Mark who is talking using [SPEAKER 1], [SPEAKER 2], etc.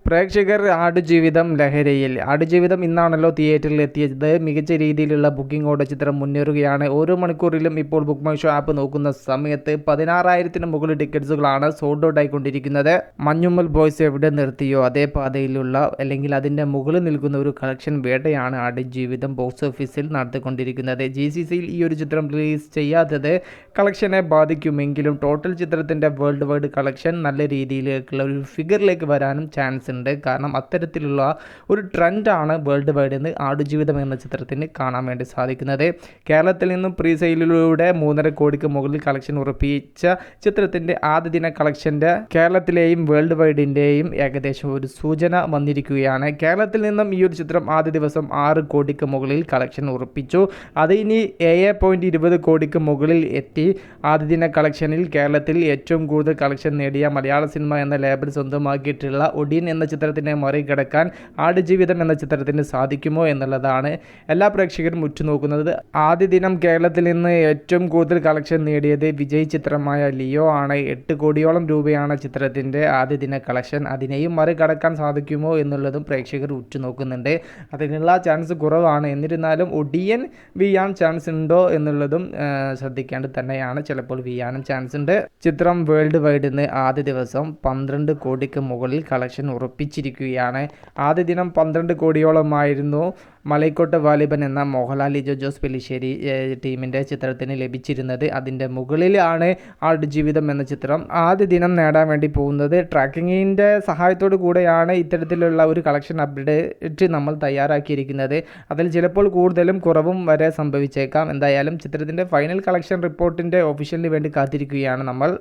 [SPEAKER 1] പ്രേക്ഷകർ ആടുജീവിതം ലഹരിയിൽ. ആടുജീവിതം ഇന്നാണല്ലോ തിയേറ്ററിൽ എത്തിയത്. മികച്ച രീതിയിലുള്ള ബുക്കിംഗോടെ ചിത്രം മുന്നേറുകയാണ്. ഓരോ മണിക്കൂറിലും ഇപ്പോൾ ബുക്ക് മൈ ഷോ ആപ്പ് നോക്കുന്ന സമയത്ത് 16,000-ന് മുകളിൽ ടിക്കറ്റ്സുകളാണ് സോൾഡ് ഔട്ട് ആയിക്കൊണ്ടിരിക്കുന്നത്. മഞ്ഞുമ്മൽ ബോയ്സ് എവിടെ നിർത്തിയോ അതേ പാതയിലുള്ള അല്ലെങ്കിൽ അതിൻ്റെ മുകളിൽ നിൽക്കുന്ന ഒരു കളക്ഷൻ വേട്ടയാണ് ആടുജീവിതം ബോക്സ് ഓഫീസിൽ നടത്തിക്കൊണ്ടിരിക്കുന്നത്. GCCയിൽ ഈ ഒരു ചിത്രം റിലീസ് ചെയ്യാത്തത് കളക്ഷനെ ബാധിക്കുമെങ്കിലും ടോട്ടൽ ചിത്രത്തിൻ്റെ വേൾഡ് വൈഡ് കളക്ഷൻ നല്ല രീതിയിലേക്കുള്ള ഒരു ഫിഗറിലേക്ക് വരാനും ചാൻസ് ഉണ്ട്. കാരണം അത്തരത്തിലുള്ള ഒരു ട്രെൻഡാണ് വേൾഡ് വൈഡ് എന്ന് ആടുജീവിതം എന്ന ചിത്രത്തിന് കാണാൻ വേണ്ടി സാധിക്കുന്നത്. കേരളത്തിൽ നിന്നും പ്രീ സെയിലിലൂടെ 3.5 കോടിക്ക് മുകളിൽ കളക്ഷൻ ഉറപ്പിച്ച ചിത്രത്തിൻ്റെ ആദ്യ ദിന കളക്ഷൻ്റെ കേരളത്തിലെയും വേൾഡ് വൈഡിൻ്റെയും ഏകദേശം ഒരു സൂചന വന്നിരിക്കുകയാണ്. കേരളത്തിൽ നിന്നും ഈ ഒരു ചിത്രം ആദ്യ ദിവസം 6 കോടിക്ക് മുകളിൽ കളക്ഷൻ ഉറപ്പിച്ചു. അത് ഇനി 7.20 കോടിക്ക് മുകളിൽ എത്തി. ആദ്യ ദിന കളക്ഷനിൽ കേരളത്തിൽ ഏറ്റവും കൂടുതൽ കളക്ഷൻ നേടിയ മലയാള സിനിമ എന്ന ലേബൽ സ്വന്തമാക്കിയിട്ടുള്ള ഒടിയൻ എന്ന ചിത്രത്തിനെ മറികടക്കാൻ ആടുജീവിതം എന്ന ചിത്രത്തിന് സാധിക്കുമോ എന്നുള്ളതാണ് എല്ലാ പ്രേക്ഷകരും ഉറ്റുനോക്കുന്നത്. ആദ്യ ദിനം കേരളത്തിൽ നിന്ന് ഏറ്റവും കൂടുതൽ കളക്ഷൻ നേടിയത് വിജയ് ചിത്രമായ ലിയോ ആണ്. 8 കോടിയോളം രൂപയാണ് ചിത്രത്തിൻ്റെ ആദ്യ ദിന കളക്ഷൻ. അതിനെയും മറികടക്കാൻ സാധിക്കുമോ എന്നുള്ളതും പ്രേക്ഷകർ ഉറ്റുനോക്കുന്നുണ്ട്. അതിനുള്ള ചാൻസ് കുറവാണ്. എന്നിരുന്നാലും ഒടിയൻ വീഴാൻ ചാൻസ് ഉണ്ടോ എന്നുള്ളതും ശ്രദ്ധിക്കേണ്ടത് തന്നെയാണ്. ചിലപ്പോൾ വീഴാനും ചാൻസ് ഉണ്ട്. ചിത്രം വേൾഡ് വൈഡിൽ നിന്ന് ആദ്യ ദിവസം 12 കോടിക്ക് മുകളിൽ കളക്ഷൻ ഉറപ്പിച്ചിരിക്കുകയാണ്. ആദ്യ ദിനം 12 കോടിയോളമായിരുന്നു മലൈക്കോട്ട് വാലിബൻ എന്ന മോഹൻലാൽ ലിജോ ജോസ് പെല്ലിശ്ശേരി ടീമിൻ്റെ ചിത്രത്തിന് ലഭിച്ചിരുന്നത്. അതിൻ്റെ മുകളിലാണ് ആടുജീവിതം എന്ന ചിത്രം ആദ്യ ദിനം നേടാൻ വേണ്ടി പോകുന്നത്. ട്രാക്കിങ്ങിൻ്റെ സഹായത്തോടു കൂടെയാണ് ഇത്തരത്തിലുള്ള ഒരു കളക്ഷൻ അപ്ഡേറ്റ് നമ്മൾ തയ്യാറാക്കിയിരിക്കുന്നത്. അതിൽ ചിലപ്പോൾ കൂടുതലും കുറവും വരെ സംഭവിച്ചേക്കാം. എന്തായാലും ചിത്രത്തിൻ്റെ ഫൈനൽ കളക്ഷൻ റിപ്പോർട്ടിൻ്റെ ഒഫീഷ്യലിന് വേണ്ടി കാത്തിരിക്കുകയാണ് നമ്മൾ.